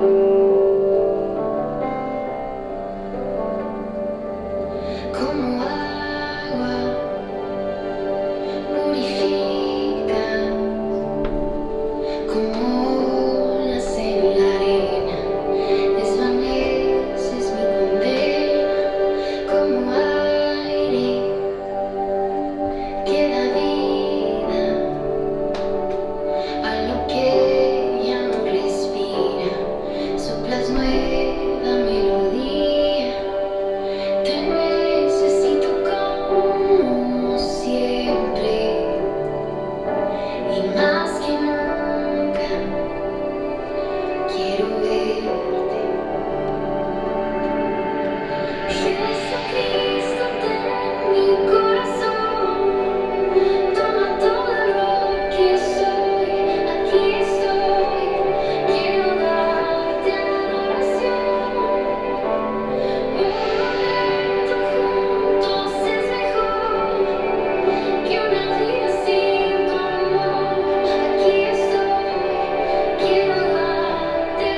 Como agua purifica, como olas en la arena, desvaneces mi condena, como aire que da vida a lo que ya no respira, soplas nueva melodía. Te necesito como siempre y más que nunca quiero verte. Jesucristo, ten mi corazón, toma todo lo que soy, aquí estoy, quiero darte adoración. Un momento juntos es mejor que una vida sin tu amor. Aquí estoy, quiero darte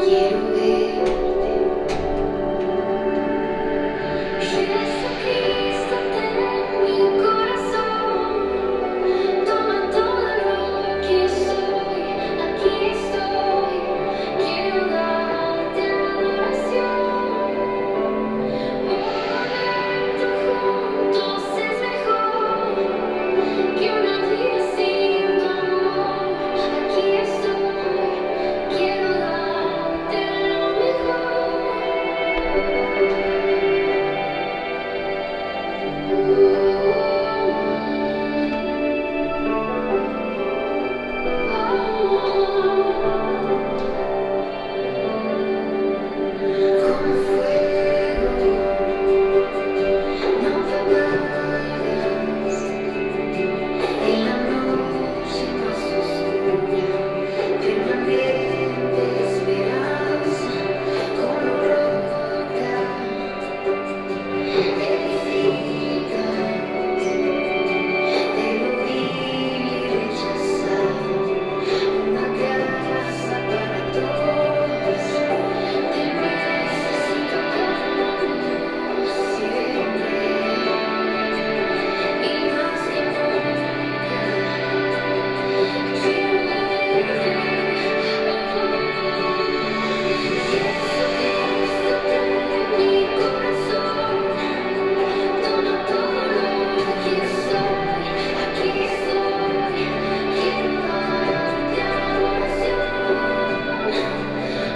quiero verte. Jesucristo, ten mi corazón, toma todo lo que soy, aquí estoy, quiero darte adoración. Un momento juntos es mejor que una vida sin tu amor, aquí estoy, quiero darte lo como fuego, no te vayas, en la noche más oscura, permanente esperanza, como roca, edifica, debo vivir rechazado, una casa para todos, te necesito como siempre, y más que nunca, quiero verte. Jesucristo, ten mi corazón, toma todo lo que soy, aquí estoy, quiero darte adoración.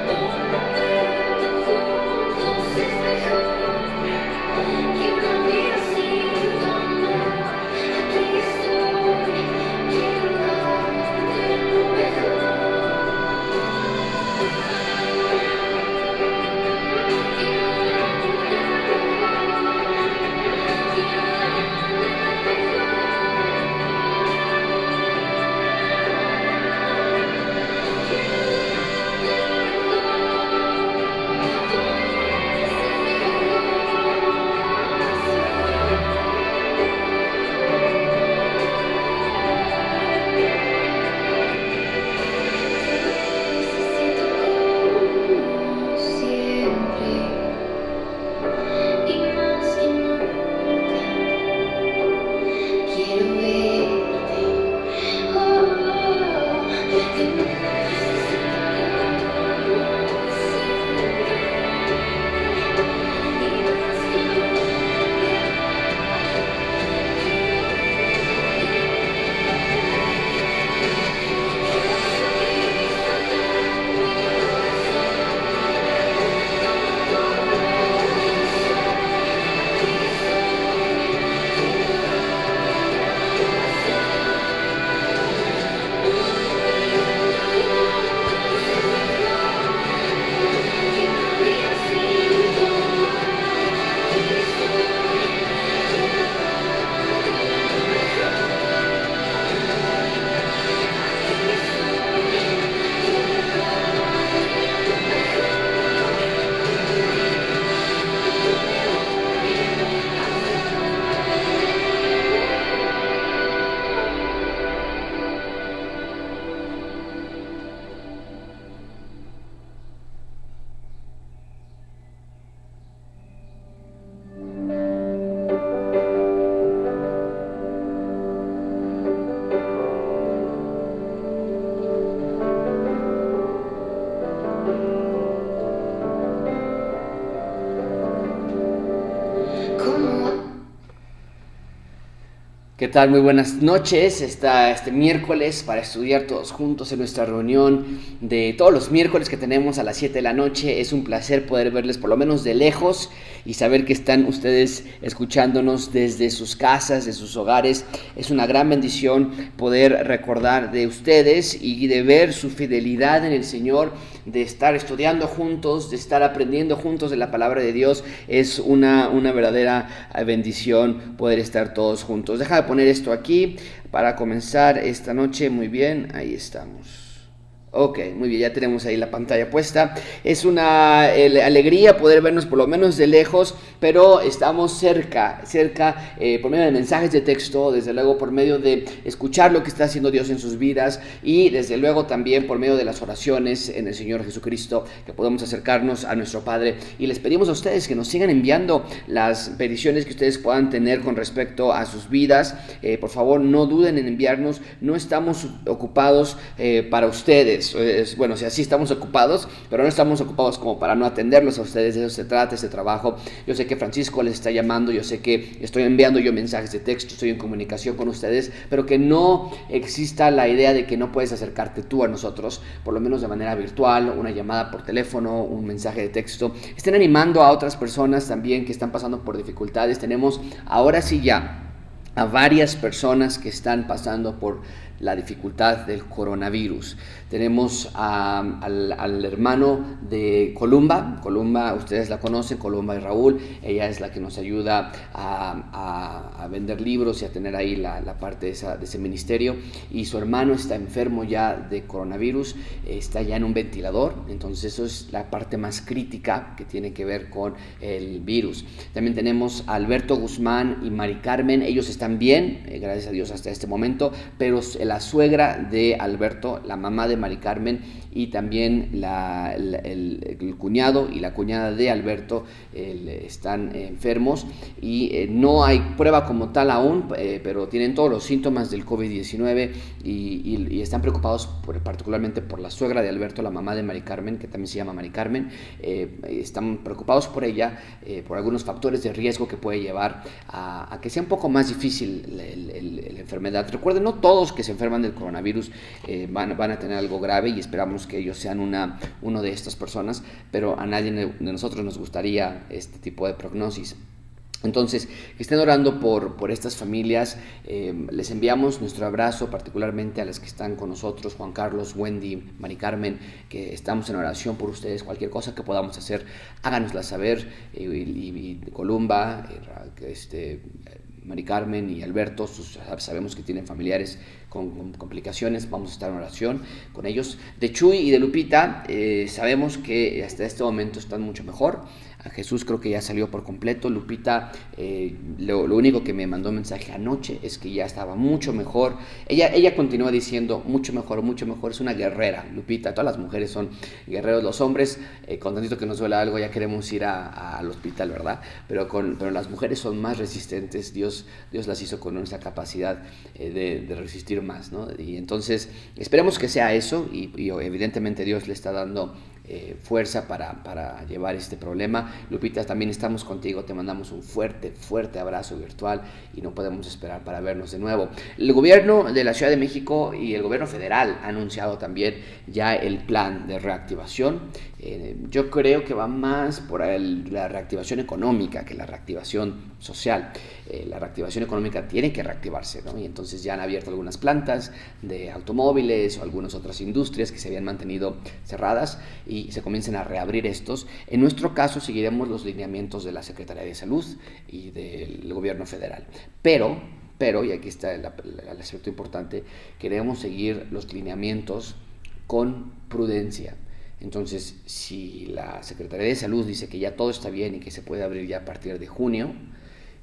Un momento juntos es mejor que una vida sin tu amor, aquí estoy, quiero darte lo mejor. Siempre y más que nunca quiero verte. Oh, te necesito como siempre y más que ¿Qué tal? Muy buenas noches. Está este miércoles para estudiar todos juntos en nuestra reunión de todos los miércoles que tenemos a las 7 de la noche. Es un placer poder verles por lo menos de lejos y saber que están ustedes escuchándonos desde sus casas, de sus hogares. Es una gran bendición poder recordar de ustedes y de ver su fidelidad en el Señor, de estar estudiando juntos, de estar aprendiendo juntos de la palabra de Dios. Es una verdadera bendición poder estar todos juntos. Déjame poner esto aquí para comenzar esta noche. Muy bien, ahí estamos. Ok, muy bien, ya tenemos ahí la pantalla puesta. Es una alegría poder vernos por lo menos de lejos, pero estamos cerca, por medio de mensajes de texto, desde luego por medio de escuchar lo que está haciendo Dios en sus vidas y desde luego también por medio de las oraciones en el Señor Jesucristo, que podemos acercarnos a nuestro Padre. Y les pedimos a ustedes que nos sigan enviando las peticiones que ustedes puedan tener con respecto a sus vidas. Por favor, no duden en enviarnos, no estamos ocupados para ustedes. Bueno, o sea, sí estamos ocupados, pero no estamos ocupados como para no atenderlos a ustedes. De eso se trata este trabajo. Yo sé que Francisco les está llamando, yo sé que estoy enviando yo mensajes de texto, estoy en comunicación con ustedes, pero que no exista la idea de que no puedes acercarte tú a nosotros, por lo menos de manera virtual, una llamada por teléfono, un mensaje de texto. Estén animando a otras personas también que están pasando por dificultades. Tenemos ahora sí ya a varias personas que están pasando por la dificultad del coronavirus. Tenemos al hermano de Columba, ustedes la conocen, Columba y Raúl. Ella es la que nos ayuda a vender libros y a tener ahí la parte de ese ministerio. Y su hermano está enfermo ya de coronavirus, está ya en un ventilador, entonces eso es la parte más crítica que tiene que ver con el virus. También tenemos a Alberto Guzmán y Mari Carmen, ellos están bien, gracias a Dios hasta este momento, pero la suegra de Alberto, la mamá de Mari Carmen y también el cuñado y la cuñada de Alberto están enfermos y no hay prueba como tal aún, pero tienen todos los síntomas del COVID-19 y están preocupados particularmente por la suegra de Alberto, la mamá de Mari Carmen, que también se llama Mari Carmen. Están preocupados por ella, por algunos factores de riesgo que puede llevar a que sea un poco más difícil la enfermedad. Recuerden, no todos que se enferman del coronavirus van a tener algo grave y esperamos que ellos sean uno de estas personas, pero a nadie de nosotros nos gustaría este tipo de prognosis. Entonces, que estén orando por estas familias. Les enviamos nuestro abrazo particularmente a las que están con nosotros, Juan Carlos, Wendy, Mari Carmen, que estamos en oración por ustedes. Cualquier cosa que podamos hacer, háganosla saber. Y Columba, Mari Carmen y Alberto, sabemos que tienen familiares con complicaciones, vamos a estar en oración con ellos. De Chuy y de Lupita, sabemos que hasta este momento están mucho mejor. A Jesús creo que ya salió por completo. Lupita, lo único que me mandó mensaje anoche es que ya estaba mucho mejor. Ella continúa diciendo mucho mejor, es una guerrera, Lupita. Todas las mujeres son guerreros, los hombres, con tantito que nos duela algo ya queremos ir al hospital, ¿verdad? Pero las mujeres son más resistentes. Dios las hizo con esa capacidad de resistir más, ¿no? Y entonces esperemos que sea eso y evidentemente Dios le está dando fuerza para llevar este problema. Lupita, también estamos contigo, te mandamos un fuerte abrazo virtual y no podemos esperar para vernos de nuevo. El gobierno de la Ciudad de México y el gobierno federal han anunciado también ya el plan de reactivación. Yo creo que va más por la reactivación económica que la reactivación social. La reactivación económica tiene que reactivarse, ¿no? Y entonces ya han abierto algunas plantas de automóviles o algunas otras industrias que se habían mantenido cerradas y se comiencen a reabrir estos. En nuestro caso seguiremos los lineamientos de la Secretaría de Salud y del gobierno federal. Pero, y aquí está el aspecto importante, queremos seguir los lineamientos con prudencia. Entonces, si la Secretaría de Salud dice que ya todo está bien y que se puede abrir ya a partir de junio,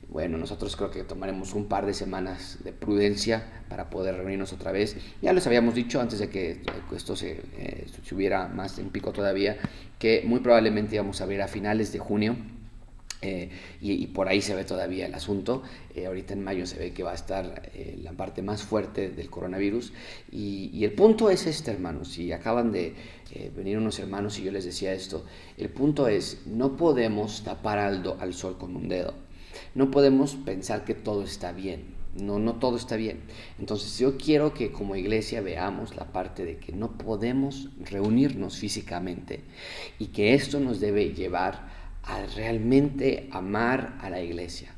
bueno, nosotros creo que tomaremos un par de semanas de prudencia para poder reunirnos otra vez. Ya les habíamos dicho antes de que esto se subiera más en pico todavía, que muy probablemente íbamos a abrir a finales de junio. Y por ahí se ve todavía el asunto. Ahorita en mayo se ve que va a estar la parte más fuerte del coronavirus y el punto es hermanos, si acaban de venir unos hermanos y yo les decía esto, el punto es, no podemos tapar al sol con un dedo, no podemos pensar que todo está bien. No todo está bien. Entonces yo quiero que como iglesia veamos la parte de que no podemos reunirnos físicamente y que esto nos debe llevar a realmente amar a la iglesia.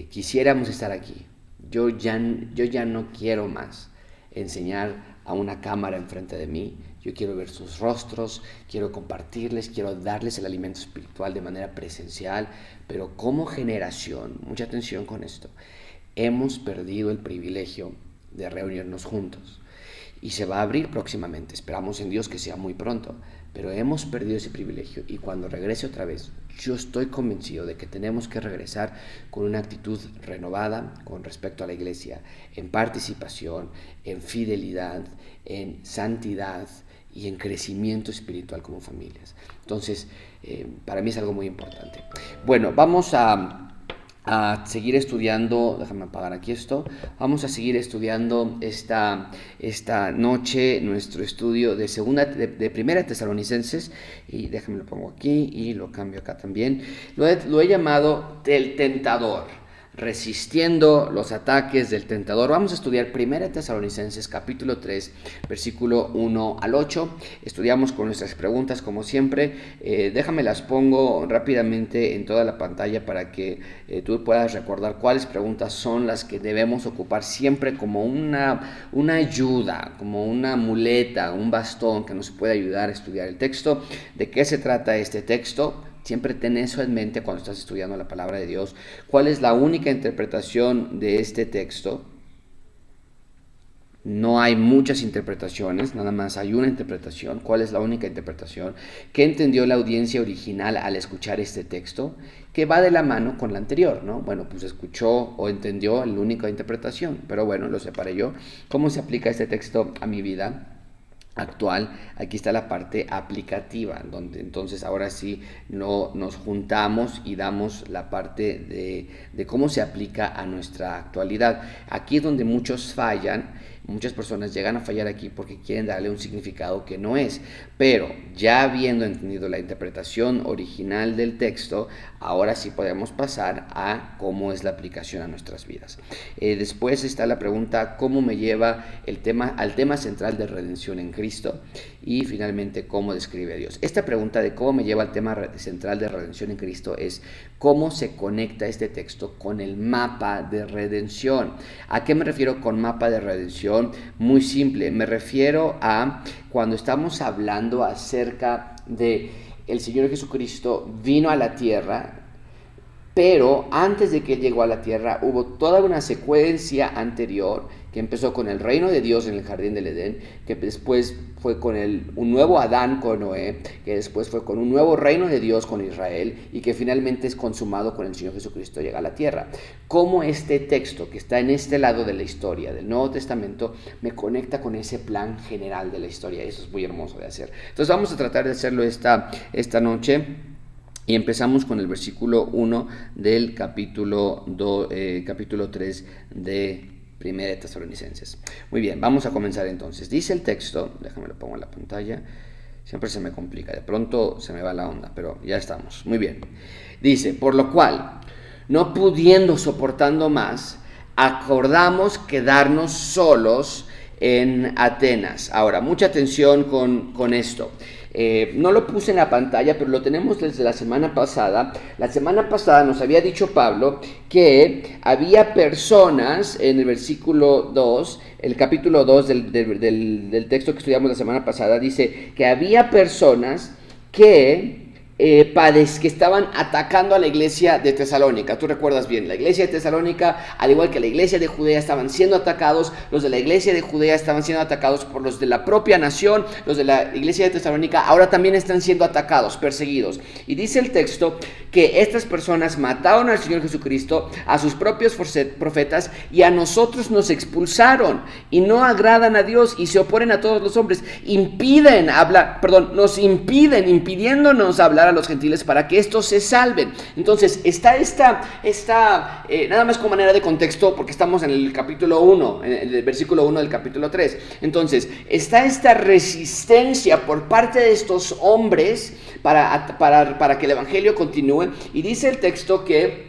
Quisiéramos estar aquí. Yo ya no quiero más enseñar a una cámara enfrente de mí. Yo quiero ver sus rostros, quiero compartirles, quiero darles el alimento espiritual de manera presencial, pero como generación, mucha atención con esto, hemos perdido el privilegio de reunirnos juntos. y se va a abrir próximamente. Esperamos en Dios que sea muy pronto, pero hemos perdido ese privilegio, y cuando regrese otra vez, yo estoy convencido de que tenemos que regresar con una actitud renovada con respecto a la iglesia, en participación, en fidelidad, en santidad y en crecimiento espiritual como familias. Entonces, para mí es algo muy importante. Bueno, vamos a seguir estudiando, déjame apagar aquí esto, vamos a seguir estudiando esta noche nuestro estudio de Primera Tesalonicenses, y déjame lo pongo aquí y lo cambio acá también. Lo he llamado el tentador, resistiendo los ataques del tentador. Vamos a estudiar 1 Tesalonicenses capítulo 3, versículo 1 al 8. Estudiamos con nuestras preguntas como siempre. Déjame las pongo rápidamente en toda la pantalla para que tú puedas recordar cuáles preguntas son las que debemos ocupar siempre como una ayuda, como una muleta, un bastón que nos puede ayudar a estudiar el texto. ¿De qué se trata este texto? Siempre ten eso en mente cuando estás estudiando la palabra de Dios. ¿Cuál es la única interpretación de este texto? No hay muchas interpretaciones, nada más hay una interpretación. ¿Cuál es la única interpretación? ¿Qué entendió la audiencia original al escuchar este texto? Que va de la mano con la anterior, ¿no? Bueno, pues escuchó o entendió la única interpretación, pero bueno, lo separé yo. ¿Cómo se aplica este texto a mi vida actual? Aquí está la parte aplicativa, donde entonces ahora sí nos juntamos y damos la parte de cómo se aplica a nuestra actualidad. Aquí es donde muchos fallan. Muchas personas llegan a fallar aquí porque quieren darle un significado que no es, pero ya habiendo entendido la interpretación original del texto, ahora sí podemos pasar a cómo es la aplicación a nuestras vidas. Después está la pregunta, ¿cómo me lleva al tema central de redención en Cristo? Y finalmente, ¿cómo describe a Dios? Esta pregunta de cómo me lleva al tema central de redención en Cristo es cómo se conecta este texto con el mapa de redención. ¿A qué me refiero con mapa de redención? Muy simple, me refiero a cuando estamos hablando acerca de el Señor Jesucristo vino a la tierra, pero antes de que Él llegó a la tierra hubo toda una secuencia anterior que empezó con el reino de Dios en el jardín del Edén, que después fue con un nuevo Adán con Noé, que después fue con un nuevo reino de Dios con Israel, y que finalmente es consumado con el Señor Jesucristo llega a la tierra. Cómo este texto que está en este lado de la historia del Nuevo Testamento me conecta con ese plan general de la historia. Eso es muy hermoso de hacer. Entonces vamos a tratar de hacerlo esta noche. Y empezamos con el versículo 1 del capítulo 3 de 1 Tesalonicenses. Muy bien, vamos a comenzar entonces. Dice el texto, déjame lo pongo en la pantalla, siempre se me complica, de pronto se me va la onda, pero ya estamos. Muy bien. Dice, por lo cual, no pudiendo soportando más, acordamos quedarnos solos en Atenas. Ahora, mucha atención con esto. No lo puse en la pantalla, pero lo tenemos desde la semana pasada. La semana pasada nos había dicho Pablo que había personas en el versículo 2, el capítulo 2 del texto que estudiamos la semana pasada, dice que había personas que estaban atacando a la iglesia de Tesalónica. Tú recuerdas bien, la iglesia de Tesalónica, al igual que la iglesia de Judea, estaban siendo atacados. Los de la iglesia de Judea estaban siendo atacados por los de la propia nación. Los de la iglesia de Tesalónica ahora también están siendo atacados, perseguidos. Y dice el texto que estas personas mataron al Señor Jesucristo, a sus propios profetas, y a nosotros nos expulsaron, y no agradan a Dios, y se oponen a todos los hombres, nos impiden, impidiéndonos hablar a los gentiles para que estos se salven. Entonces está nada más como manera de contexto, porque estamos en el capítulo 1, en el versículo 1 del capítulo 3. Entonces está esta resistencia por parte de estos hombres para que el evangelio continúe, y dice el texto que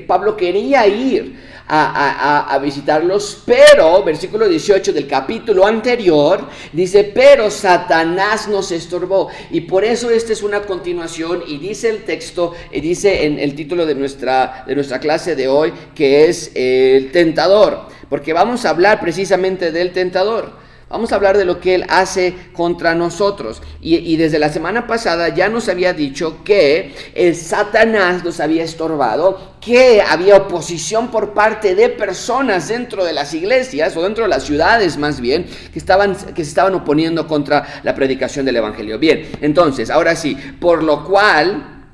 Pablo quería ir a visitarlos, pero versículo 18 del capítulo anterior dice, pero Satanás nos estorbó, y por eso esta es una continuación. Y dice el texto, dice en el título de nuestra clase de hoy, que es el tentador, porque vamos a hablar precisamente del tentador. Vamos a hablar de lo que Él hace contra nosotros. Y desde la semana pasada ya nos había dicho que Satanás nos había estorbado, que había oposición por parte de personas dentro de las iglesias, o dentro de las ciudades más bien, que se estaban oponiendo contra la predicación del evangelio. Bien, entonces, ahora sí, por lo cual,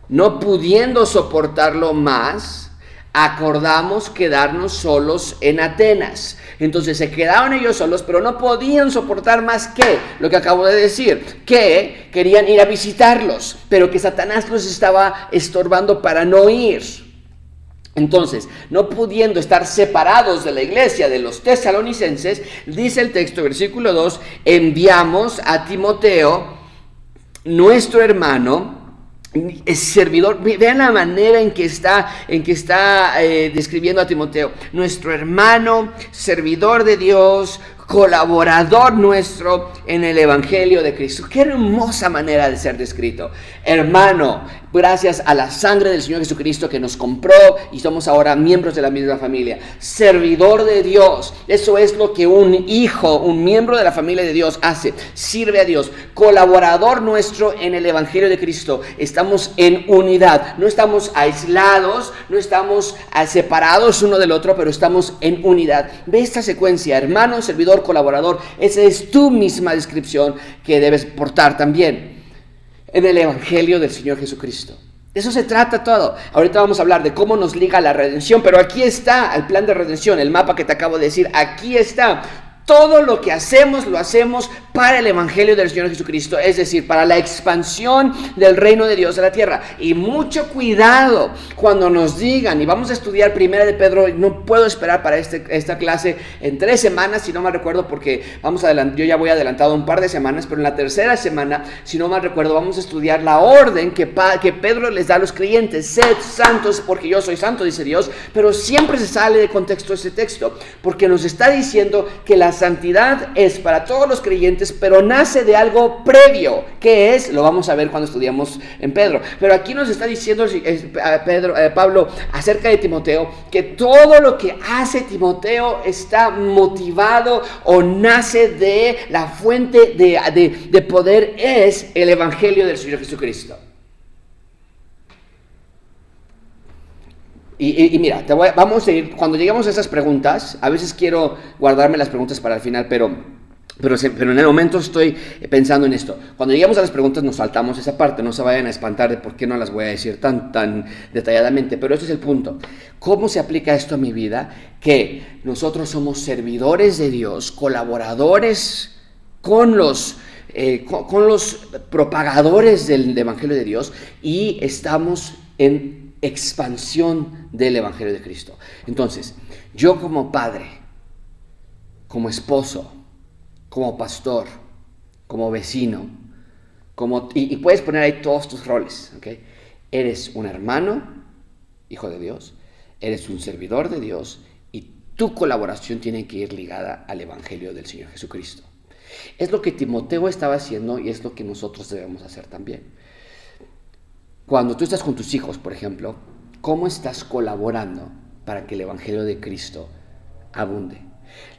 no pudiendo soportarlo más, acordamos quedarnos solos en Atenas. Entonces se quedaron ellos solos, pero no podían soportar más que lo que acabo de decir, que querían ir a visitarlos, pero que Satanás los estaba estorbando para no ir. Entonces, no pudiendo estar separados de la iglesia de los tesalonicenses, dice el texto, versículo 2, enviamos a Timoteo, nuestro hermano, es servidor. Vean la manera en que está describiendo a Timoteo, nuestro hermano, servidor de Dios, colaborador nuestro en el evangelio de Cristo. Qué hermosa manera de ser descrito. Hermano, gracias a la sangre del Señor Jesucristo que nos compró y somos ahora miembros de la misma familia. Servidor de Dios, eso es lo que un hijo, un miembro de la familia de Dios hace, sirve a Dios. Colaborador nuestro en el evangelio de Cristo. Estamos en unidad, no estamos aislados, no estamos separados uno del otro, pero estamos en unidad. Ve esta secuencia, hermano, servidor, colaborador. Esa es tu misma descripción que debes portar también en el evangelio del Señor Jesucristo. De eso se trata todo. Ahorita vamos a hablar de cómo nos liga la redención, pero aquí está el plan de redención, el mapa que te acabo de decir, aquí está. Todo lo que hacemos, lo hacemos para el evangelio del Señor Jesucristo, es decir, para la expansión del reino de Dios a la tierra. Y mucho cuidado cuando nos digan, y vamos a estudiar Primera de Pedro, no puedo esperar para esta clase en 3 semanas, si no mal recuerdo, porque yo ya voy adelantado un par de semanas, pero en la tercera semana, si no mal recuerdo, vamos a estudiar la orden que Pedro les da a los creyentes. Sed santos porque yo soy santo, dice Dios, pero siempre se sale de contexto ese texto, porque nos está diciendo que la santidad es para todos los creyentes, pero nace de algo previo, que es, lo vamos a ver cuando estudiamos en Pedro, pero aquí nos está diciendo Pablo acerca de Timoteo, que todo lo que hace Timoteo está motivado o nace de la fuente de poder, es el evangelio del Señor Jesucristo. Y mira, vamos a ir, cuando lleguemos a esas preguntas, a veces quiero guardarme las preguntas para el final, pero en el momento estoy pensando en esto. Cuando lleguemos a las preguntas nos saltamos esa parte, no se vayan a espantar de por qué no las voy a decir tan detalladamente, pero este es el punto. ¿Cómo se aplica esto a mi vida? Que nosotros somos servidores de Dios, colaboradores con los propagadores del evangelio de Dios, y estamos en expansión del evangelio de Cristo. Entonces, yo como padre, como esposo, como pastor, como vecino, y puedes poner ahí todos tus roles, ¿ok? Eres un hermano, hijo de Dios, eres un servidor de Dios, y tu colaboración tiene que ir ligada al evangelio del Señor Jesucristo. Es lo que Timoteo estaba haciendo y es lo que nosotros debemos hacer también. Cuando tú estás con tus hijos, por ejemplo, ¿cómo estás colaborando para que el evangelio de Cristo abunde?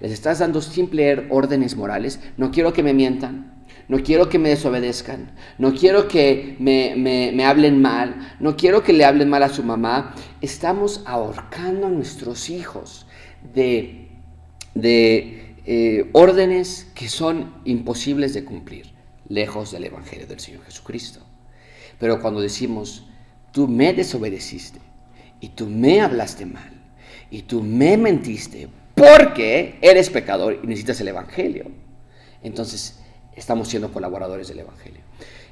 ¿Les estás dando simples órdenes morales? No quiero que me mientan, no quiero que me desobedezcan, no quiero que me hablen mal, no quiero que le hablen mal a su mamá. Estamos ahorcando a nuestros hijos de órdenes que son imposibles de cumplir, lejos del evangelio del Señor Jesucristo. Pero cuando decimos, tú me desobedeciste, y tú me hablaste mal, y tú me mentiste, porque eres pecador y necesitas el evangelio, entonces estamos siendo colaboradores del evangelio.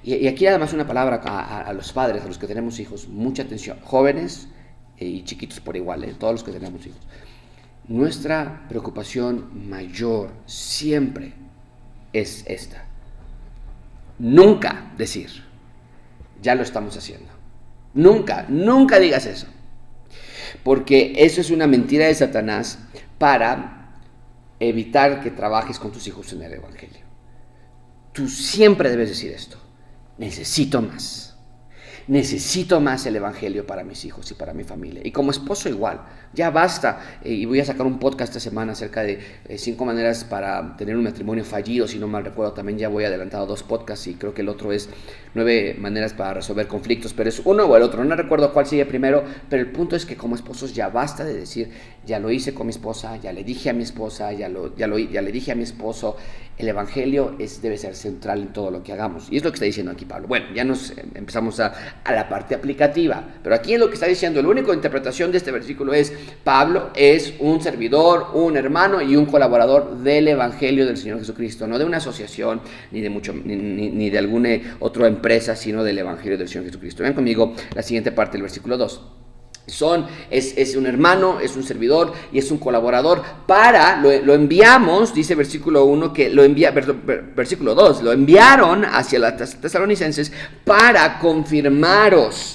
Y aquí además una palabra a los padres, a los que tenemos hijos, mucha atención, jóvenes y chiquitos por igual, todos los que tenemos hijos. Nuestra preocupación mayor siempre es esta: nunca decir, ya lo estamos haciendo. Nunca digas eso. Porque eso es una mentira de Satanás para evitar que trabajes con tus hijos en el evangelio. Tú siempre debes decir esto: necesito más. Necesito más el evangelio para mis hijos y para mi familia. Y como esposo igual, ya basta. Y voy a sacar un podcast esta semana acerca de 5 maneras para tener un matrimonio fallido, si no mal recuerdo. También ya voy adelantado 2 podcasts y creo que el otro es 9 maneras para resolver conflictos, pero es uno o el otro. No recuerdo cuál sigue primero, pero el punto es que como esposos ya basta de decir, ya lo hice con mi esposa, ya le dije a mi esposa, ya le dije a mi esposo. El evangelio debe ser central en todo lo que hagamos. Y es lo que está diciendo aquí Pablo. Bueno, ya nos empezamos a la parte aplicativa. Pero aquí es lo que está diciendo. La única interpretación de este versículo es: Pablo es un servidor, un hermano y un colaborador del evangelio del Señor Jesucristo. No de una asociación, ni de alguna otra empresa, sino del evangelio del Señor Jesucristo. Vean conmigo la siguiente parte del versículo 2. Es un hermano, es un servidor y es un colaborador lo enviamos, dice versículo 1, versículo 2, lo enviaron hacia los tesalonicenses para confirmaros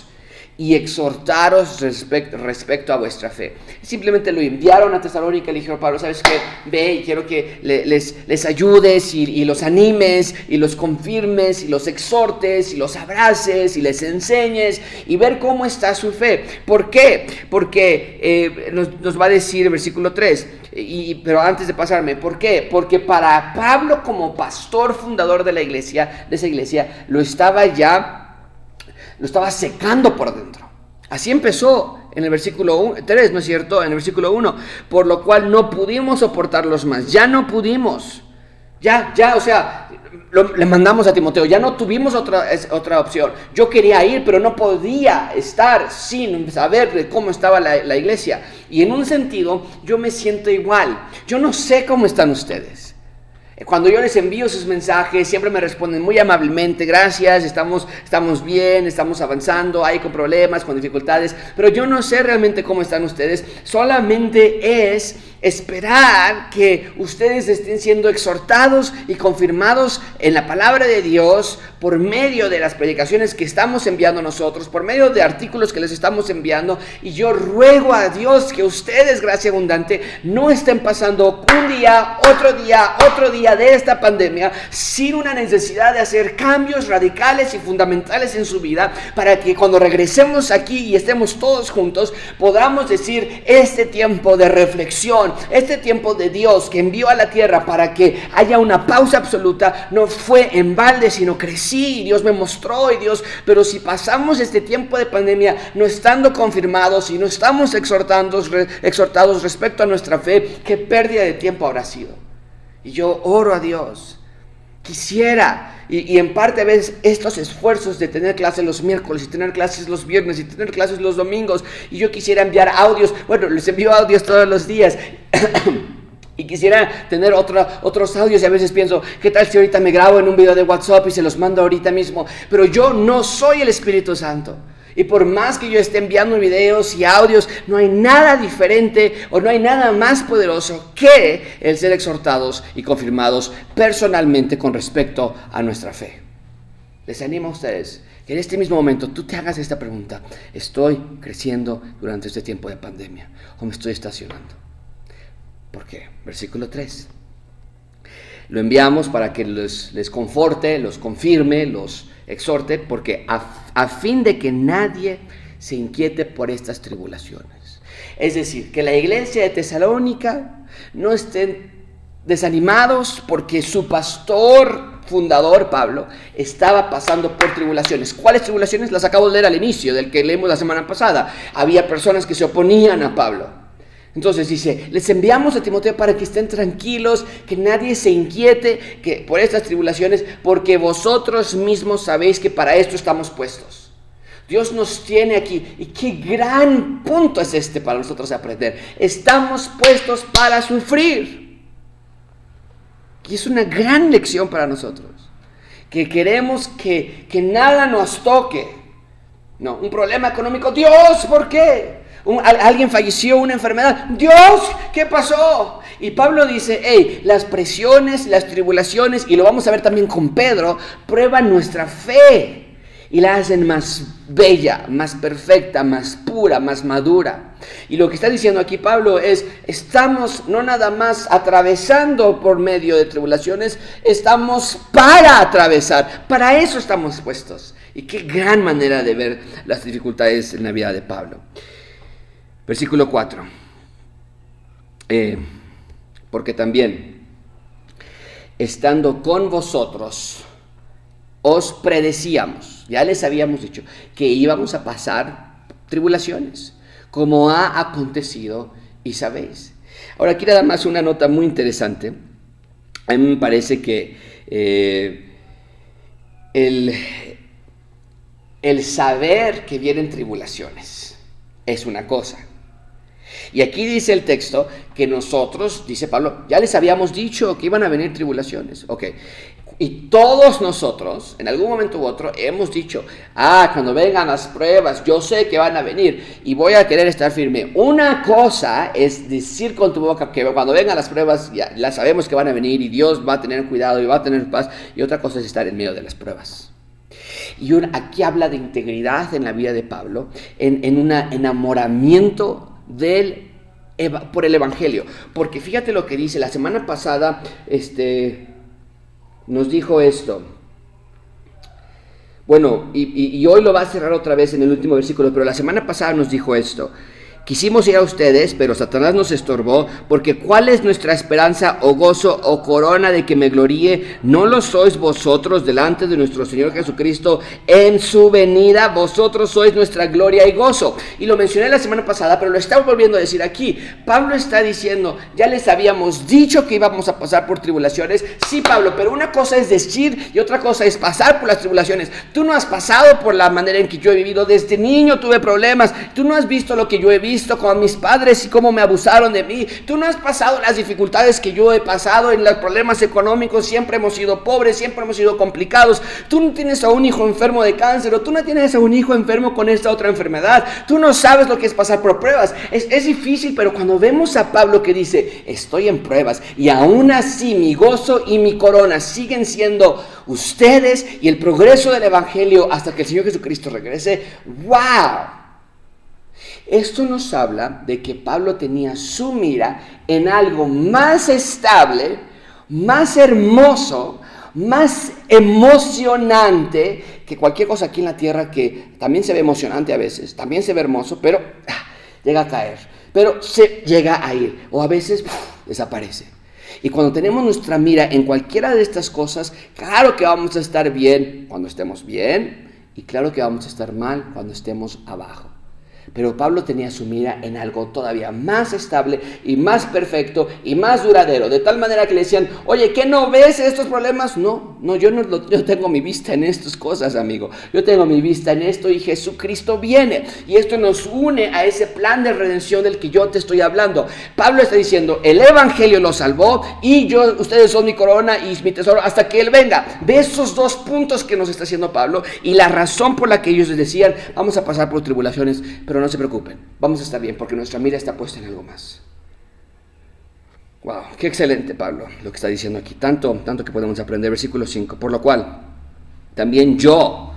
y exhortaros respecto a vuestra fe. Simplemente lo enviaron a Tesalónica y le dijeron: Pablo, ¿sabes qué? Ve y quiero que les ayudes y los animes y los confirmes y los exhortes y los abraces y les enseñes y ver cómo está su fe. ¿Por qué? Porque nos va a decir el versículo 3, pero antes de pasarme, ¿por qué? Porque para Pablo, como pastor fundador de esa iglesia, lo estaba secando por dentro. Así empezó en el versículo 3, ¿no es cierto? En el versículo 1, por lo cual no pudimos soportarlos más. Ya no pudimos. O sea, le mandamos a Timoteo. Ya no tuvimos otra opción. Yo quería ir, pero no podía estar sin saber de cómo estaba la iglesia. Y en un sentido, yo me siento igual. Yo no sé cómo están ustedes. Cuando yo les envío sus mensajes, siempre me responden muy amablemente: gracias, estamos bien, estamos avanzando, hay con problemas, con dificultades, pero yo no sé realmente cómo están ustedes. Solamente es esperar que ustedes estén siendo exhortados y confirmados en la palabra de Dios por medio de las predicaciones que estamos enviando nosotros, por medio de artículos que les estamos enviando. Y yo ruego a Dios que ustedes, gracia abundante, no estén pasando un día, otro día de esta pandemia sin una necesidad de hacer cambios radicales y fundamentales en su vida, para que cuando regresemos aquí y estemos todos juntos podamos decir: este tiempo de reflexión, este tiempo de Dios que envió a la tierra para que haya una pausa absoluta, no fue en balde, sino crecí y Dios me mostró pero si pasamos este tiempo de pandemia no estando confirmados y no estamos exhortados respecto a nuestra fe, qué pérdida de tiempo habrá sido. Y yo oro a Dios, quisiera, y en parte a veces estos esfuerzos de tener clases los miércoles y tener clases los viernes y tener clases los domingos, y yo quisiera enviar audios, les envío audios todos los días y quisiera tener otros audios, y a veces pienso: ¿qué tal si ahorita me grabo en un video de WhatsApp y se los mando ahorita mismo? Pero yo no soy el Espíritu Santo. Y por más que yo esté enviando videos y audios, no hay nada diferente o no hay nada más poderoso que el ser exhortados y confirmados personalmente con respecto a nuestra fe. Les animo a ustedes que en este mismo momento tú te hagas esta pregunta: ¿estoy creciendo durante este tiempo de pandemia o me estoy estacionando? ¿Por qué? Versículo 3. Lo enviamos para que les conforte, los confirme, los exhorte, porque a fin de que nadie se inquiete por estas tribulaciones. Es decir, que la iglesia de Tesalónica no estén desanimados porque su pastor fundador, Pablo, estaba pasando por tribulaciones. ¿Cuáles tribulaciones? Las acabo de leer al inicio, del que leímos la semana pasada. Había personas que se oponían a Pablo. Entonces dice: les enviamos a Timoteo para que estén tranquilos, que nadie se inquiete por estas tribulaciones, porque vosotros mismos sabéis que para esto estamos puestos. Dios nos tiene aquí, y qué gran punto es este para nosotros aprender. Estamos puestos para sufrir. Y es una gran lección para nosotros, que queremos que nada nos toque. No, un problema económico: Dios, ¿por qué? Alguien falleció, una enfermedad: Dios, ¿qué pasó? Y Pablo dice: las presiones, las tribulaciones, y lo vamos a ver también con Pedro, prueban nuestra fe. y la hacen más bella, más perfecta, más pura, más madura. Y lo que está diciendo aquí Pablo es, estamos no nada más atravesando por medio de tribulaciones, estamos para atravesar, para eso estamos puestos. Y qué gran manera de ver las dificultades en la vida de Pablo. Versículo 4. Porque también, estando con vosotros, os predecíamos, ya les habíamos dicho, que íbamos a pasar tribulaciones, como ha acontecido y sabéis. Ahora, aquí nada más una nota muy interesante. A mí me parece que el saber que vienen tribulaciones es una cosa. Y aquí dice el texto que nosotros, dice Pablo, ya les habíamos dicho que iban a venir tribulaciones. Ok. Y todos nosotros, en algún momento u otro, hemos dicho, cuando vengan las pruebas, yo sé que van a venir y voy a querer estar firme. Una cosa es decir con tu boca que cuando vengan las pruebas, ya sabemos que van a venir y Dios va a tener cuidado y va a tener paz. Y otra cosa es estar en medio de las pruebas. Y aquí habla de integridad en la vida de Pablo, en un enamoramiento por el Evangelio. Porque fíjate lo que dice, la semana pasada, nos dijo esto. Bueno, y hoy lo va a cerrar otra vez en el último versículo, pero la semana pasada nos dijo esto. Quisimos ir a ustedes, pero Satanás nos estorbó, porque ¿cuál es nuestra esperanza o gozo o corona de que me gloríe? ¿No lo sois vosotros delante de nuestro Señor Jesucristo en su venida? Vosotros sois nuestra gloria y gozo. Y lo mencioné la semana pasada, pero lo estamos volviendo a decir aquí. Pablo está diciendo, ya les habíamos dicho que íbamos a pasar por tribulaciones. Sí, Pablo, pero una cosa es decir y otra cosa es pasar por las tribulaciones. Tú no has pasado por la manera en que yo he vivido. Desde niño tuve problemas. Tú no has visto lo que yo he visto con mis padres y cómo me abusaron de mí. Tú no has pasado las dificultades que yo he pasado en los problemas económicos. Siempre hemos sido pobres, siempre hemos sido complicados. Tú no tienes a un hijo enfermo de cáncer, o tú no tienes a un hijo enfermo con esta otra enfermedad. Tú no sabes lo que es pasar por pruebas. Es difícil, pero cuando vemos a Pablo que dice, estoy en pruebas y aún así mi gozo y mi corona siguen siendo ustedes y el progreso del Evangelio hasta que el Señor Jesucristo regrese. ¡Wow! Esto nos habla de que Pablo tenía su mira en algo más estable, más hermoso, más emocionante que cualquier cosa aquí en la tierra, que también se ve emocionante a veces, también se ve hermoso, pero llega a caer, pero se llega a ir, o a veces desaparece. Y cuando tenemos nuestra mira en cualquiera de estas cosas, claro que vamos a estar bien cuando estemos bien, y claro que vamos a estar mal cuando estemos abajo. Pero Pablo tenía su mira en algo todavía más estable y más perfecto y más duradero, de tal manera que le decían, oye, ¿qué no ves estos problemas? No, yo tengo mi vista en estas cosas, amigo. Yo tengo mi vista en esto y Jesucristo viene. Y esto nos une a ese plan de redención del que yo te estoy hablando. Pablo está diciendo, el Evangelio lo salvó y ustedes son mi corona y mi tesoro hasta que Él venga. Ve esos dos puntos que nos está haciendo Pablo y la razón por la que ellos les decían, vamos a pasar por tribulaciones, pero no se preocupen, vamos a estar bien porque nuestra mira está puesta en algo más. Wow, qué excelente Pablo lo que está diciendo aquí, tanto que podemos aprender. Versículo 5, por lo cual también yo,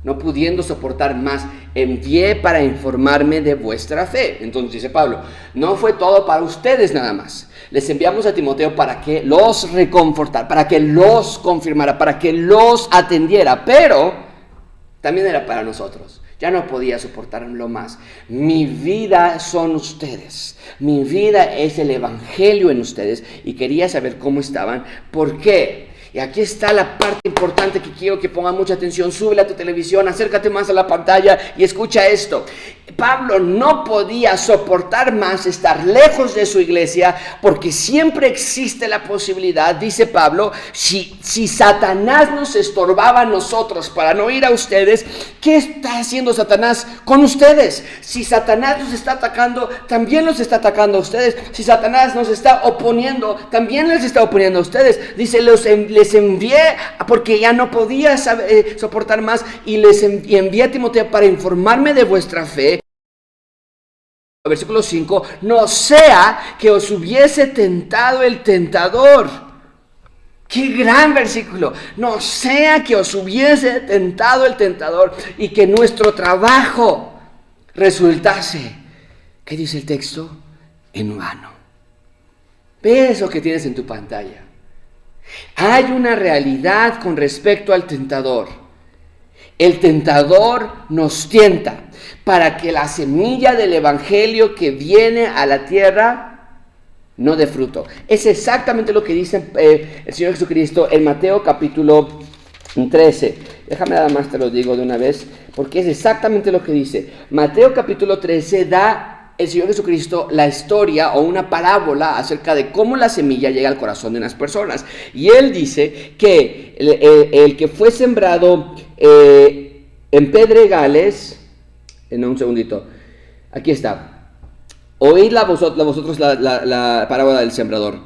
no pudiendo soportar más, envié para informarme de vuestra fe. Entonces dice Pablo, no fue todo para ustedes nada más. Les enviamos a Timoteo para que los reconfortara, para que los confirmara, para que los atendiera, pero también era para nosotros. Ya no podía soportarlo más. Mi vida son ustedes. Mi vida es el Evangelio en ustedes. Y quería saber cómo estaban. ¿Por qué? Y aquí está la parte importante que quiero que pongan mucha atención. Súbela a tu televisión, acércate más a la pantalla y escucha esto. Pablo no podía soportar más estar lejos de su iglesia, porque siempre existe la posibilidad, dice Pablo, si Satanás nos estorbaba a nosotros para no ir a ustedes, ¿qué está haciendo Satanás con ustedes? Si Satanás nos está atacando, también los está atacando a ustedes. Si Satanás nos está oponiendo, también les está oponiendo a ustedes. Dice, les envié porque ya no podía soportar más y envié a Timoteo para informarme de vuestra fe. Versículo 5, no sea que os hubiese tentado el tentador. ¡Qué gran versículo! No sea que os hubiese tentado el tentador y que nuestro trabajo resultase, ¿qué dice el texto? En vano. ¿Ves eso que tienes en tu pantalla? Hay una realidad con respecto al tentador. El tentador nos tienta para que la semilla del evangelio que viene a la tierra no dé fruto. Es exactamente lo que dice el Señor Jesucristo en Mateo capítulo 13. Déjame nada más te lo digo de una vez, porque es exactamente lo que dice. Mateo capítulo 13 da el Señor Jesucristo la historia o una parábola acerca de cómo la semilla llega al corazón de unas personas. Y Él dice que el que fue sembrado en pedregales, un segundito, aquí está. Oídla vosotros la parábola del sembrador,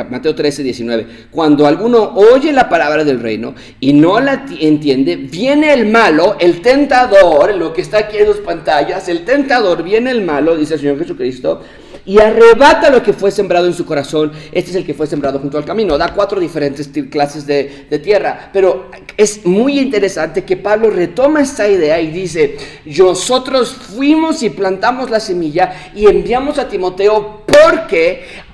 Mateo 13, 19. Cuando alguno oye la palabra del reino y no la entiende, viene el malo, el tentador, lo que está aquí en sus pantallas, el tentador, viene el malo, dice el Señor Jesucristo, y arrebata lo que fue sembrado en su corazón. Este es el que fue sembrado junto al camino. Da 4 diferentes clases de tierra. Pero es muy interesante que Pablo retoma esta idea y dice: nosotros fuimos y plantamos la semilla y enviamos a Timoteo porque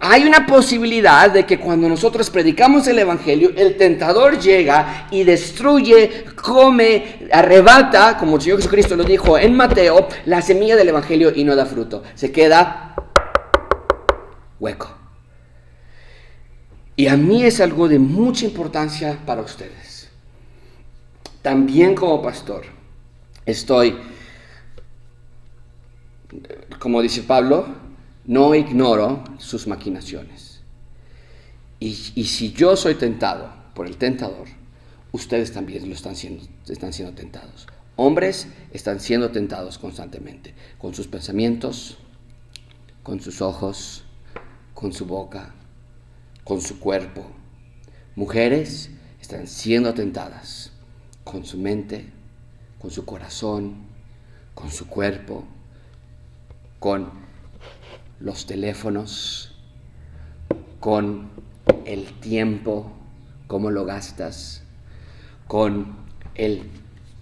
hay una posibilidad de que cuando nosotros predicamos el evangelio, el tentador llega y destruye, come, arrebata, como el Señor Jesucristo lo dijo en Mateo, la semilla del evangelio y no da fruto. Se queda hueco. Y a mí es algo de mucha importancia para ustedes. También como pastor estoy, como dice Pablo, no ignoro sus maquinaciones. Y si yo soy tentado por el tentador, ustedes también están siendo tentados. Hombres están siendo tentados constantemente, con sus pensamientos, con sus ojos, con su boca, con su cuerpo. Mujeres están siendo tentadas con su mente, con su corazón, con su cuerpo, con los teléfonos, con el tiempo, cómo lo gastas, con el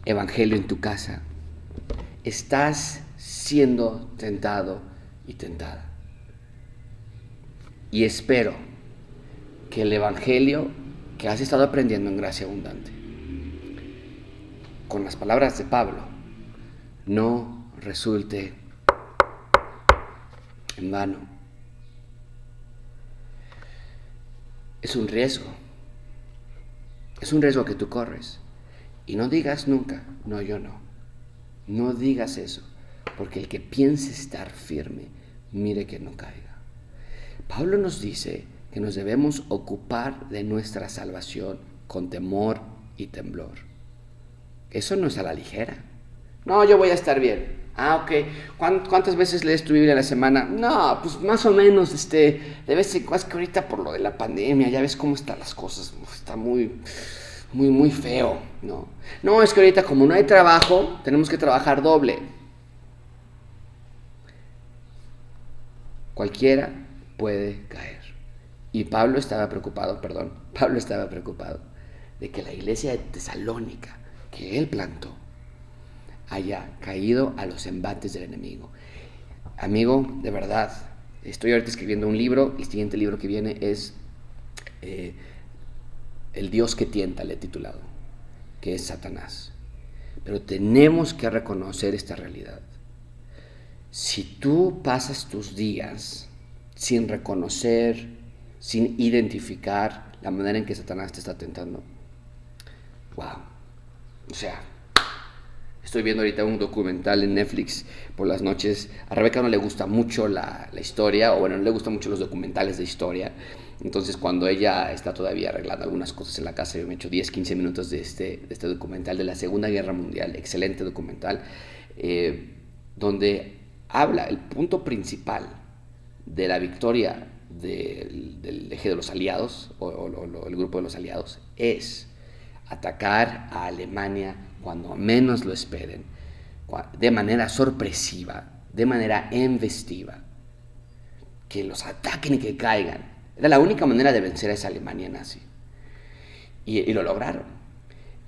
evangelio en tu casa. Estás siendo tentado y tentada. Y espero que el evangelio que has estado aprendiendo en Gracia Abundante, con las palabras de Pablo, no resulte en vano. Es un riesgo. Es un riesgo que tú corres. Y no digas nunca, no, yo no. No digas eso, porque el que piense estar firme, mire que no caiga. Pablo nos dice que nos debemos ocupar de nuestra salvación con temor y temblor. Eso no es a la ligera. No, yo voy a estar bien. Ah, ok. ¿Cuántas veces lees tu Biblia a la semana? No, pues más o menos, de vez en cuando, es que ahorita por lo de la pandemia, ya ves cómo están las cosas, está muy feo, ¿no? No, es que ahorita como no hay trabajo, tenemos que trabajar doble. Cualquiera puede caer. Y Pablo estaba preocupado de que la iglesia de Tesalónica, que él plantó, haya caído a los embates del enemigo. Amigo, de verdad, estoy ahorita escribiendo un libro. El siguiente libro que viene es El Dios que tienta, le he titulado, que es Satanás. Pero tenemos que reconocer esta realidad. Si tú pasas tus días sin reconocer, sin identificar la manera en que Satanás te está tentando, wow, o sea, estoy viendo ahorita un documental en Netflix por las noches. A Rebeca no le gusta mucho la historia, o bueno, no le gustan mucho los documentales de historia. Entonces, cuando ella está todavía arreglando algunas cosas en la casa, yo me echo 10, 15 minutos de este documental de la Segunda Guerra Mundial, excelente documental, donde habla el punto principal de la victoria del eje de los aliados, o el grupo de los aliados, es atacar a Alemania cuando menos lo esperen, de manera sorpresiva, de manera embestiva, que los ataquen y que caigan. Era la única manera de vencer a esa Alemania nazi. Y lo lograron.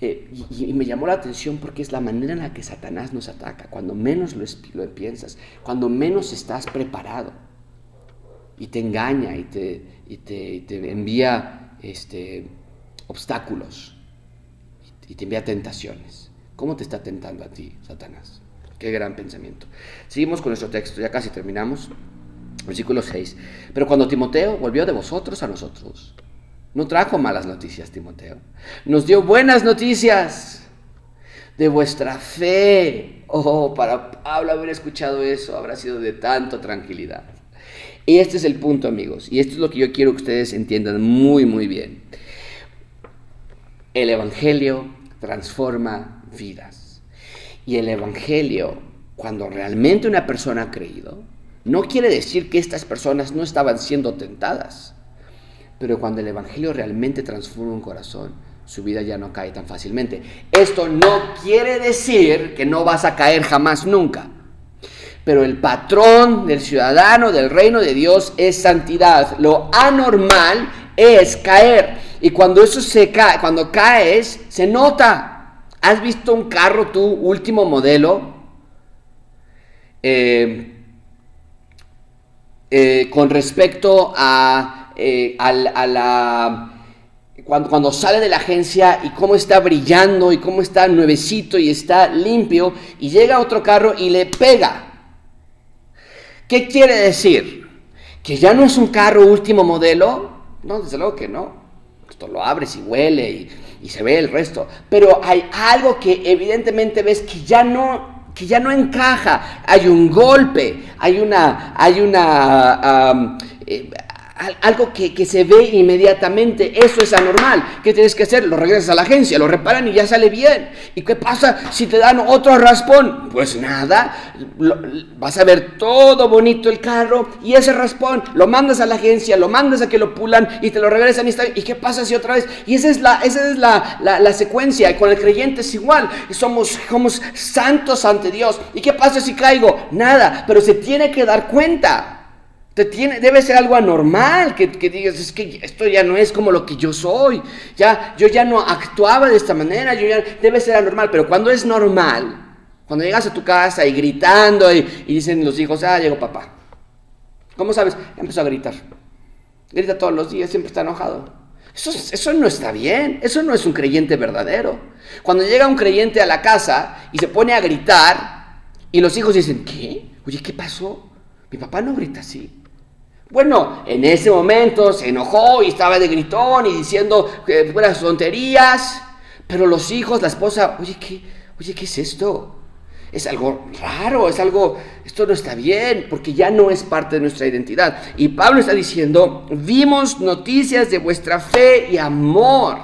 Y me llamó la atención porque es la manera en la que Satanás nos ataca, cuando menos lo piensas, cuando menos estás preparado. Y te engaña y te envía obstáculos y te envía tentaciones. ¿Cómo te está tentando a ti, Satanás? Qué gran pensamiento. Seguimos con nuestro texto, ya casi terminamos. Versículo 6. Pero cuando Timoteo volvió de vosotros a nosotros, no trajo malas noticias, Timoteo. Nos dio buenas noticias de vuestra fe. Oh, para Pablo haber escuchado eso habrá sido de tanta tranquilidad. Y este es el punto, amigos. Y esto es lo que yo quiero que ustedes entiendan muy, muy bien. El Evangelio transforma vidas. Y el Evangelio, cuando realmente una persona ha creído, no quiere decir que estas personas no estaban siendo tentadas. Pero cuando el Evangelio realmente transforma un corazón, su vida ya no cae tan fácilmente. Esto no quiere decir que no vas a caer jamás nunca. Pero el patrón del ciudadano del reino de Dios es santidad. Lo anormal es caer. Y cuando eso cuando caes, se nota. ¿Has visto un carro tú, último modelo? Con respecto a cuando sale de la agencia y cómo está brillando y cómo está nuevecito y está limpio, y llega otro carro y le pega. ¿Qué quiere decir? ¿Que ya no es un carro último modelo? No, desde luego que no. Esto lo abres y huele y se ve el resto. Pero hay algo que evidentemente ves que ya no encaja. Hay un golpe, algo que se ve inmediatamente. Eso es anormal. ¿Qué tienes que hacer? Lo regresas a la agencia, lo reparan y ya sale bien. ¿Y qué pasa si te dan otro raspón? Pues nada, vas a ver todo bonito el carro y ese raspón lo mandas a la agencia, lo mandas a que lo pulan y te lo regresan ¿y qué pasa si otra vez? Y esa es la secuencia. Y con el creyente es igual. Somos santos ante Dios. ¿Y qué pasa si caigo? Nada, pero se tiene que dar cuenta. Debe ser algo anormal que digas, es que esto ya no es como lo que yo soy, yo ya no actuaba de esta manera, debe ser anormal. Pero cuando es normal, cuando llegas a tu casa y gritando y dicen los hijos, llegó papá, ¿cómo sabes? Empezó a gritar, grita todos los días, siempre está enojado. Eso no está bien, eso no es un creyente verdadero. Cuando llega un creyente a la casa y se pone a gritar y los hijos dicen, ¿qué? Oye, ¿qué pasó? Mi papá no grita así. Bueno, en ese momento se enojó y estaba de gritón y diciendo buenas tonterías, pero los hijos, la esposa, oye, ¿qué es esto? Es algo raro, esto no está bien, porque ya no es parte de nuestra identidad. Y Pablo está diciendo, vimos noticias de vuestra fe y amor.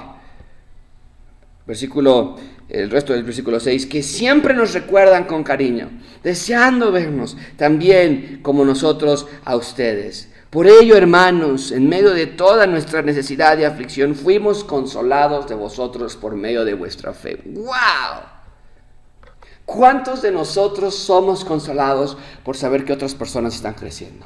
El resto del versículo 6, que siempre nos recuerdan con cariño, deseando vernos también como nosotros a ustedes. Por ello, hermanos, en medio de toda nuestra necesidad y aflicción, fuimos consolados de vosotros por medio de vuestra fe. ¡Wow! ¿Cuántos de nosotros somos consolados por saber que otras personas están creciendo?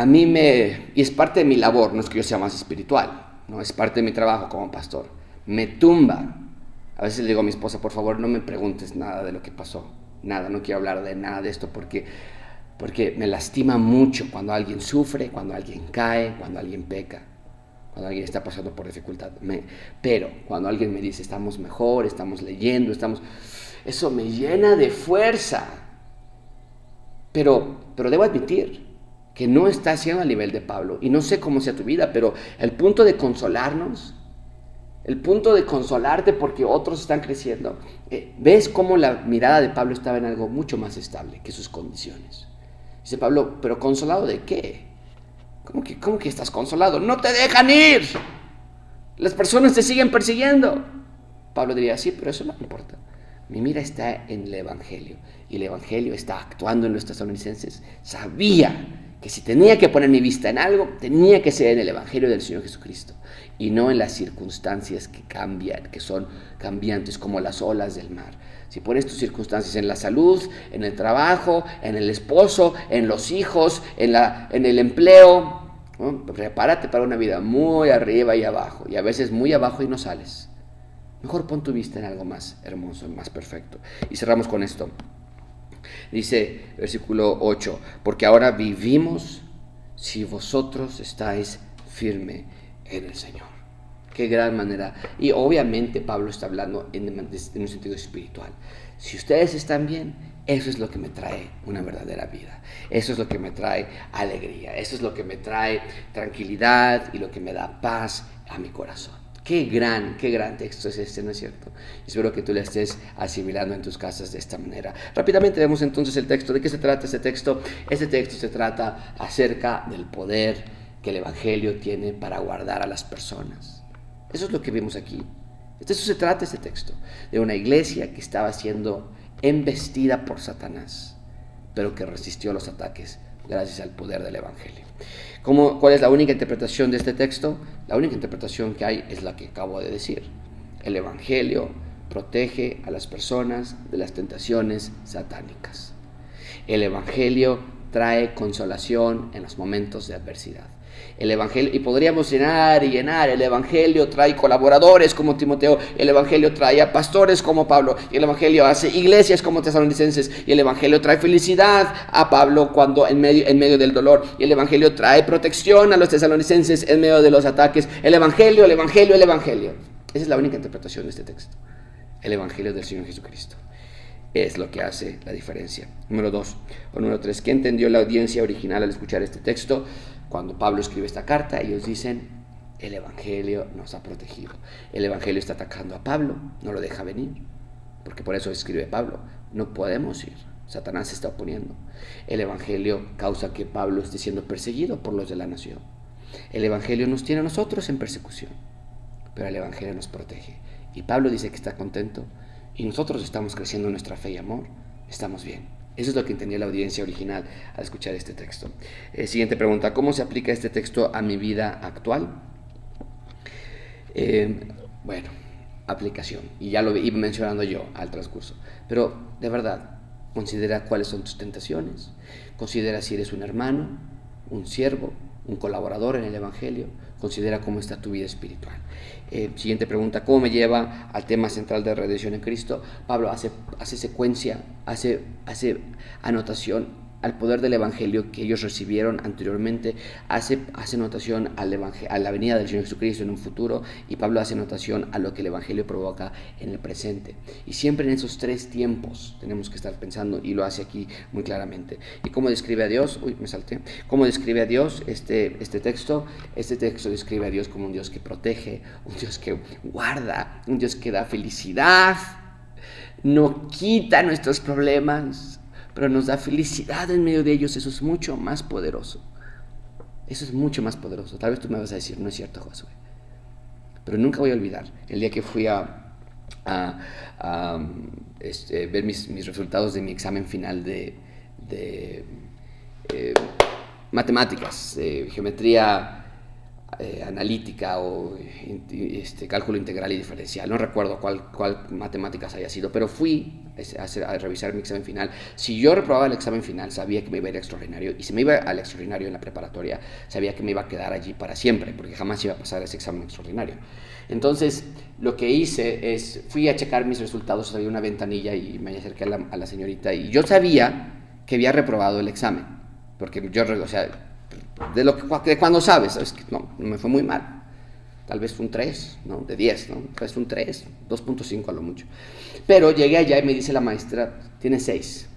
Y es parte de mi labor, no es que yo sea más espiritual, no es parte de mi trabajo como pastor. Me tumba. A veces le digo a mi esposa, por favor, no me preguntes nada de lo que pasó. Nada, no quiero hablar de nada de esto porque me lastima mucho cuando alguien sufre, cuando alguien cae, cuando alguien peca, cuando alguien está pasando por dificultad. Pero cuando alguien me dice, estamos mejor, estamos leyendo, eso me llena de fuerza. Pero debo admitir que no está siendo al nivel de Pablo. Y no sé cómo sea tu vida, pero el punto de consolarnos, el punto de consolarte porque otros están creciendo, ves cómo la mirada de Pablo estaba en algo mucho más estable que sus condiciones. Dice Pablo, ¿pero consolado de qué? ¿Cómo que estás consolado? ¡No te dejan ir! Las personas te siguen persiguiendo. Pablo diría, sí, pero eso no me importa. Mi mira está en el Evangelio. Y el Evangelio está actuando en los tesalonicenses. Sabía que si tenía que poner mi vista en algo, tenía que ser en el Evangelio del Señor Jesucristo. Y no en las circunstancias que cambian, que son cambiantes como las olas del mar. Si pones tus circunstancias en la salud, en el trabajo, en el esposo, en los hijos, en el empleo, ¿no? Prepárate para una vida muy arriba y abajo, y a veces muy abajo y no sales. Mejor pon tu vista en algo más hermoso, más perfecto. Y cerramos con esto. Dice versículo 8, porque ahora vivimos si vosotros estáis firme en el Señor. Qué gran manera. Y obviamente Pablo está hablando en un sentido espiritual. Si ustedes están bien, eso es lo que me trae una verdadera vida. Eso es lo que me trae alegría. Eso es lo que me trae tranquilidad y lo que me da paz a mi corazón. Qué gran texto es este, ¿no es cierto? Espero que tú le estés asimilando en tus casas de esta manera. Rápidamente vemos entonces el texto. ¿De qué se trata este texto? Este texto se trata acerca del poder que el Evangelio tiene para guardar a las personas. Eso es lo que vemos aquí. De eso se trata este texto. De una iglesia que estaba siendo embestida por Satanás, pero que resistió los ataques gracias al poder del Evangelio. ¿Cuál es la única interpretación de este texto? La única interpretación que hay es la que acabo de decir. El Evangelio protege a las personas de las tentaciones satánicas. El Evangelio trae consolación en los momentos de adversidad. El Evangelio, y podríamos llenar, el Evangelio trae colaboradores como Timoteo, el Evangelio trae a pastores como Pablo, y el Evangelio hace iglesias como Tesalonicenses, y el Evangelio trae felicidad a Pablo cuando en medio del dolor, y el Evangelio trae protección a los tesalonicenses en medio de los ataques. El Evangelio. Esa es la única interpretación de este texto. El Evangelio del Señor Jesucristo es lo que hace la diferencia. Número 3, ¿qué entendió la audiencia original al escuchar este texto? Cuando Pablo escribe esta carta, ellos dicen, el Evangelio nos ha protegido. El Evangelio está atacando a Pablo, no lo deja venir, porque por eso escribe Pablo, no podemos ir, Satanás se está oponiendo. El Evangelio causa que Pablo esté siendo perseguido por los de la nación. El Evangelio nos tiene a nosotros en persecución, pero el Evangelio nos protege. Y Pablo dice que está contento, y nosotros estamos creciendo en nuestra fe y amor, estamos bien. Eso es lo que entendía la audiencia original al escuchar este texto. Siguiente pregunta, ¿cómo se aplica este texto a mi vida actual? Bueno, aplicación, y ya lo iba mencionando yo al transcurso, pero de verdad, considera cuáles son tus tentaciones, considera si eres un hermano, un siervo, un colaborador en el Evangelio, considera cómo está tu vida espiritual. Siguiente pregunta, ¿cómo me lleva al tema central de redención en Cristo? Pablo hace secuencia, hace anotación al poder del Evangelio que ellos recibieron anteriormente, hace anotación a la venida del Señor Jesucristo en un futuro, y Pablo hace anotación a lo que el Evangelio provoca en el presente. Y siempre en esos tres tiempos tenemos que estar pensando, y lo hace aquí muy claramente. ¿Y cómo describe a Dios? ¿Cómo describe a Dios este texto? Este texto describe a Dios como un Dios que protege, un Dios que guarda, un Dios que da felicidad, no quita nuestros problemas, pero nos da felicidad en medio de ellos. Eso es mucho más poderoso. Eso es mucho más poderoso. Tal vez tú me vas a decir, no es cierto, Josué. Pero nunca voy a olvidar el día que fui a ver mis resultados de mi examen final de matemáticas, geometría analítica o cálculo integral y diferencial. No recuerdo cuál matemáticas haya sido, pero fui a revisar mi examen final. Si yo reprobaba el examen final, sabía que me iba a ir extraordinario, y si me iba al extraordinario en la preparatoria, sabía que me iba a quedar allí para siempre, porque jamás iba a pasar ese examen extraordinario. Entonces, lo que hice es, fui a checar mis resultados, había una ventanilla, y me acerqué a la señorita, y yo sabía que había reprobado el examen, porque yo, de cuando sabes que no me fue muy mal. Tal vez fue un 3, ¿no? De 10, ¿no? Tal vez fue un 3, 2.5 a lo mucho. Pero llegué allá y me dice la maestra, tiene 6.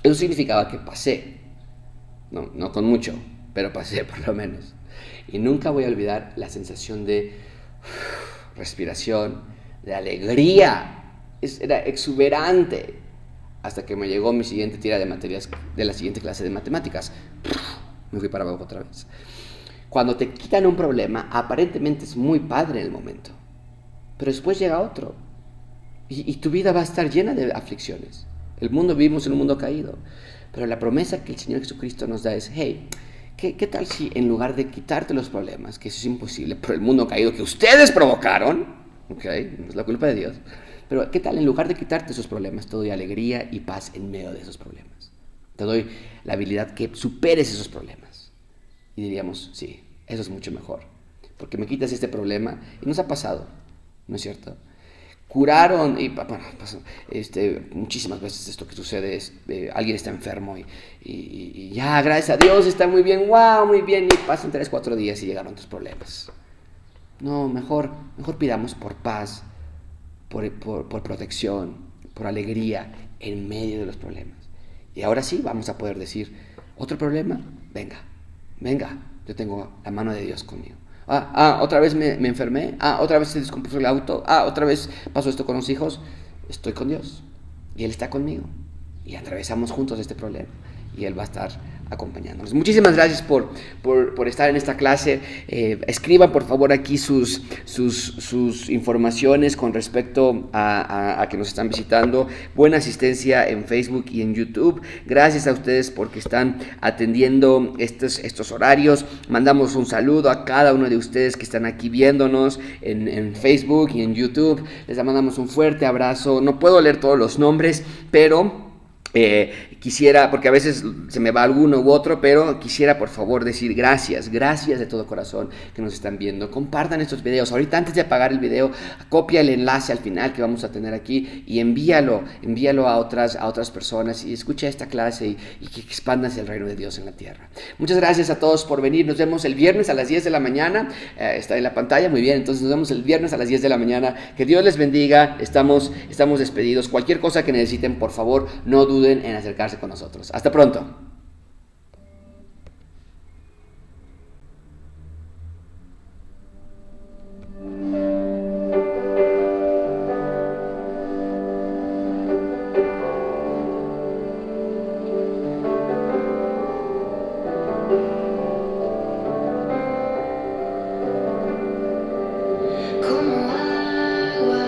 Eso significaba que pasé. No con mucho, pero pasé por lo menos. Y nunca voy a olvidar la sensación de respiración, de alegría. Era exuberante. Hasta que me llegó mi siguiente tira de materias de la siguiente clase de matemáticas. Me fui para abajo otra vez. Cuando te quitan un problema, aparentemente es muy padre en el momento, pero después llega otro, y tu vida va a estar llena de aflicciones. Vivimos en un mundo caído, pero la promesa que el Señor Jesucristo nos da es, hey, ¿qué tal si en lugar de quitarte los problemas, que eso es imposible por el mundo caído que ustedes provocaron, okay, no es la culpa de Dios, pero qué tal en lugar de quitarte esos problemas, te doy alegría y paz en medio de esos problemas? Te doy la habilidad que superes esos problemas. Y diríamos, sí, eso es mucho mejor, porque me quitas este problema. Y nos ha pasado, ¿no es cierto? Curaron, y bueno, pasó, muchísimas veces esto que sucede es, alguien está enfermo y ya, gracias a Dios, está muy bien, wow, muy bien, y pasan 3, 4 días y llegaron tus problemas. No, mejor pidamos por paz, por protección, por alegría en medio de los problemas. Y ahora sí vamos a poder decir, ¿otro problema? Venga, yo tengo la mano de Dios conmigo. Otra vez me enfermé. Otra vez se descompuso el auto. Otra vez pasó esto con los hijos. Estoy con Dios y Él está conmigo. Y atravesamos juntos este problema. Y Él va a estar acompañándonos. Muchísimas gracias por estar en esta clase. Escriban por favor aquí sus informaciones con respecto a que nos están visitando. Buena asistencia en Facebook y en YouTube. Gracias a ustedes porque están atendiendo estos horarios. Mandamos un saludo a cada uno de ustedes que están aquí viéndonos en Facebook y en YouTube. Les mandamos un fuerte abrazo. No puedo leer todos los nombres, pero quisiera, porque a veces se me va alguno u otro, pero quisiera por favor decir gracias de todo corazón que nos están viendo. Compartan estos videos. Ahorita antes de apagar el video, copia el enlace al final que vamos a tener aquí y envíalo a otras personas y escucha esta clase y que expandas el reino de Dios en la tierra. Muchas gracias a todos por venir. Nos vemos el viernes a las 10 de la mañana. Está en la pantalla, muy bien. Entonces nos vemos el viernes a las 10 de la mañana. Que Dios les bendiga. Estamos despedidos. Cualquier cosa que necesiten, por favor, no duden en acercarse con nosotros. Hasta pronto. Como agua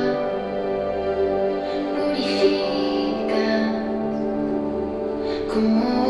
purifica, como